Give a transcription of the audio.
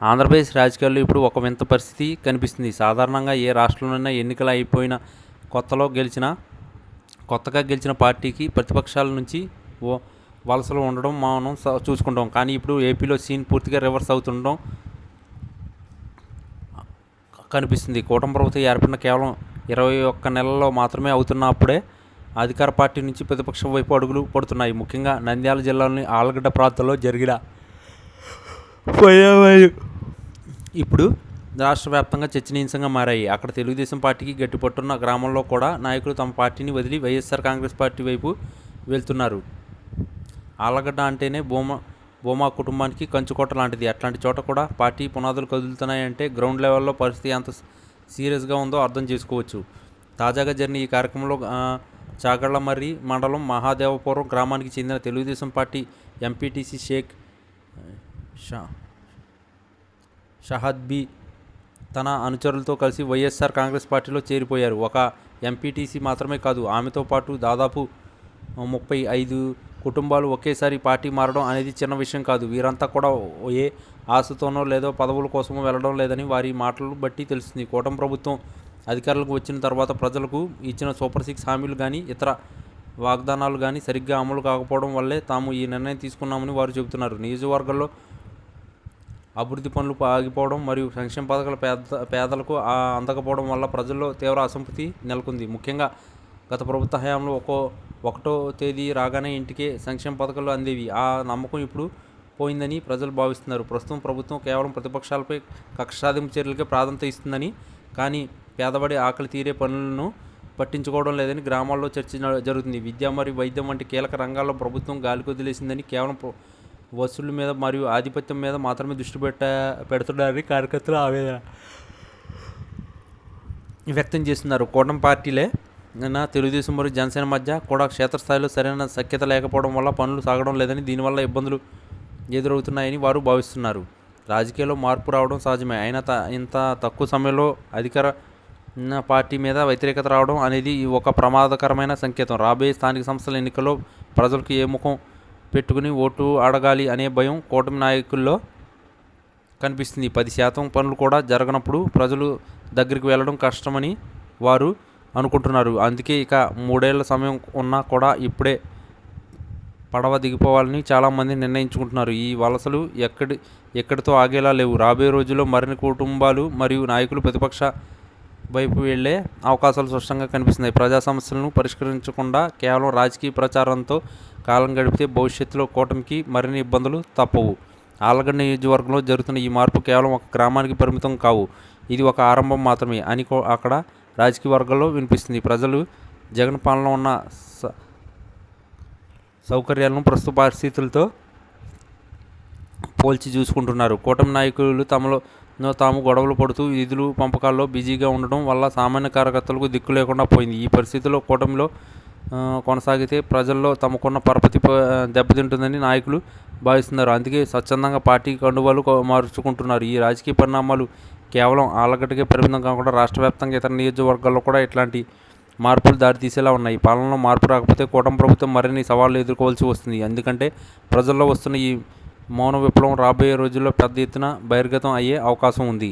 ఆంధ్రప్రదేశ్ రాజకీయాల్లో ఇప్పుడు ఒక వింత పరిస్థితి కనిపిస్తుంది. సాధారణంగా ఏ రాష్ట్రంలోనైనా ఎన్నికలు అయిపోయిన కొత్తగా గెలిచిన పార్టీకి ప్రతిపక్షాల నుంచి వలసలు ఉండడం మనం చూసుకుంటాం. కానీ ఇప్పుడు ఏపీలో సీన్ పూర్తిగా రివర్స్ అవుతుండడం కనిపిస్తుంది. కూటమి ప్రభుత్వం ఏర్పడిన కేవలం 21 నెలల్లో మాత్రమే అవుతున్నప్పుడే అధికార పార్టీ నుంచి ప్రతిపక్షం వైపు అడుగులు పడుతున్నాయి. ముఖ్యంగా నంద్యాల జిల్లాలోని ఆలగడ్డ ప్రాంతంలో జరిగిన ఇప్పుడు రాష్ట్ర వ్యాప్తంగా చర్చనీయాంశంగా మారాయి. అక్కడ తెలుగుదేశం పార్టీకి గట్టిపట్టున్న గ్రామంలో కూడా నాయకులు తమ పార్టీని వదిలి వైఎస్ఆర్ కాంగ్రెస్ పార్టీ వైపు వెళ్తున్నారు. ఆలగడ్డ అంటేనే భూమా కుటుంబానికి కంచుకోట లాంటిది. అట్లాంటి చోట కూడా పార్టీ పునాదులు కదులుతున్నాయంటే గ్రౌండ్ లెవెల్లో పరిస్థితి ఎంత సీరియస్గా ఉందో అర్థం చేసుకోవచ్చు. తాజాగా జరిగిన ఈ కార్యక్రమంలో చాగళ్లమర్రి మండలం మహాదేవపురం గ్రామానికి చెందిన తెలుగుదేశం పార్టీ ఎంపీటీసీ షేక్ షహద్బీ తన అనుచరులతో కలిసి వైఎస్ఆర్ కాంగ్రెస్ పార్టీలో చేరిపోయారు. ఒక ఎంపీటీసీ మాత్రమే కాదు, ఆమెతో పాటు దాదాపు 35 కుటుంబాలు ఒకేసారి పార్టీ మారడం అనేది చిన్న విషయం కాదు. వీరంతా కూడా ఏ ఆశతోనో లేదో పదవుల కోసమో వెళ్ళడం లేదని వారి మాటలు బట్టి తెలుస్తుంది. కూటమి ప్రభుత్వం అధికారులకు వచ్చిన తర్వాత ప్రజలకు ఇచ్చిన సూపర్ 6 హామీలు కానీ ఇతర వాగ్దానాలు కానీ సరిగ్గా అమలు కాకపోవడం వల్లే తాము ఈ నిర్ణయం తీసుకున్నామని వారు చెబుతున్నారు. నియోజకవర్గాల్లో అభివృద్ధి పనులు ఆగిపోవడం మరియు సంక్షేమ పథకాలు పేదలకు అందకపోవడం వల్ల ప్రజల్లో తీవ్ర అసంతృప్తి నెలకొంది. ముఖ్యంగా గత ప్రభుత్వ హయాంలో 1వ తేదీ రాగానే ఇంటికే సంక్షేమ పథకాలు అందేవి. ఆ నమ్మకం ఇప్పుడు పోయిందని ప్రజలు భావిస్తున్నారు. ప్రస్తుతం ప్రభుత్వం కేవలం ప్రతిపక్షాలపై కక్ష సాధింపు చర్యలకే ప్రాధాన్యత ఇస్తుందని, కానీ పేదవాడి ఆకలి తీరే పనులను పట్టించుకోవడం లేదని గ్రామాల్లో చర్చ జరుగుతుంది. విద్య మరియు వైద్యం వంటి కీలక రంగాల్లో ప్రభుత్వం గాలికొదిలేసిందని, కేవలం వసూళ్ల మీద మరియు ఆధిపత్యం మీద మాత్రమే దృష్టి పెడుతున్నారని కార్యకర్తలు ఆవేదన వ్యక్తం చేస్తున్నారు. కూటమి పార్టీలే తెలుగుదేశం మరియు జనసేన మధ్య కూడా క్షేత్రస్థాయిలో సరైన సఖ్యత లేకపోవడం వల్ల పనులు సాగడం లేదని, దీనివల్ల ఇబ్బందులు ఎదురవుతున్నాయని వారు భావిస్తున్నారు. రాజకీయాల్లో మార్పు రావడం సహజమే, అయినా ఇంత తక్కువ సమయంలో అధికార పార్టీ మీద వ్యతిరేకత రావడం అనేది ఒక ప్రమాదకరమైన సంకేతం. రాబోయే స్థానిక సంస్థల ఎన్నికల్లో ప్రజలకు ఏ ముఖం పెట్టుకుని ఓటు అడగాలి అనే భయం కూటమి నాయకుల్లో కనిపిస్తుంది. 10% పనులు కూడా జరగనప్పుడు ప్రజలు దగ్గరికి వెళ్ళడం కష్టమని వారు అనుకుంటున్నారు. అందుకే ఇక 3 ఏళ్ల సమయం ఉన్నా కూడా ఇప్పుడే పడవ దిగిపోవాలని చాలామంది నిర్ణయించుకుంటున్నారు. ఈ వలసలు ఎక్కడితో ఆగేలా లేవు. రాబోయే రోజుల్లో మరిన్ని కుటుంబాలు మరియు నాయకులు ప్రతిపక్ష వైపు వెళ్లే అవకాశాలు స్పష్టంగా కనిపిస్తున్నాయి. ప్రజా సమస్యలను పరిష్కరించకుండా కేవలం రాజకీయ ప్రచారంతో కాలం గడిపితే భవిష్యత్తులో కూటమికి మరిన్ని ఇబ్బందులు తప్పవు. ఆలగడ్డ నియోజకవర్గంలో జరుగుతున్న ఈ మార్పు కేవలం ఒక గ్రామానికి పరిమితం కావు, ఇది ఒక ఆరంభం మాత్రమే అని అక్కడ రాజకీయ వర్గాల్లో వినిపిస్తుంది. ప్రజలు జగన్ పాలనలో ఉన్న సౌకర్యాలను ప్రస్తుత పరిస్థితులతో పోల్చి చూసుకుంటున్నారు. కూటమి నాయకులు తమలో తాము గొడవలు పడుతూ నిధులు పంపకాల్లో బిజీగా ఉండడం వల్ల సామాన్య కార్యకర్తలకు దిక్కు లేకుండా పోయింది. ఈ పరిస్థితుల్లో కూటమిలో కొనసాగితే ప్రజల్లో తమకున్న పరపతి దెబ్బతింటుందని నాయకులు భావిస్తున్నారు. అందుకే స్వచ్ఛందంగా పార్టీ కండువాలు మార్చుకుంటున్నారు. ఈ రాజకీయ పరిణామాలు కేవలం ఆలగడ్డకే పరిమితం కాకుండా రాష్ట్ర వ్యాప్తంగా ఇతర నియోజకవర్గాల్లో కూడా ఇట్లాంటి మార్పులు దారితీసేలా ఉన్నాయి. పాలనలో మార్పు రాకపోతే కూటమి ప్రభుత్వం మరిన్ని సవాళ్లు ఎదుర్కోవాల్సి వస్తుంది. ఎందుకంటే ప్రజల్లో వస్తున్న ఈ మౌన విప్లవం రాబోయే రోజుల్లో పెద్ద ఎత్తున బహిర్గతం అయ్యే అవకాశం ఉంది.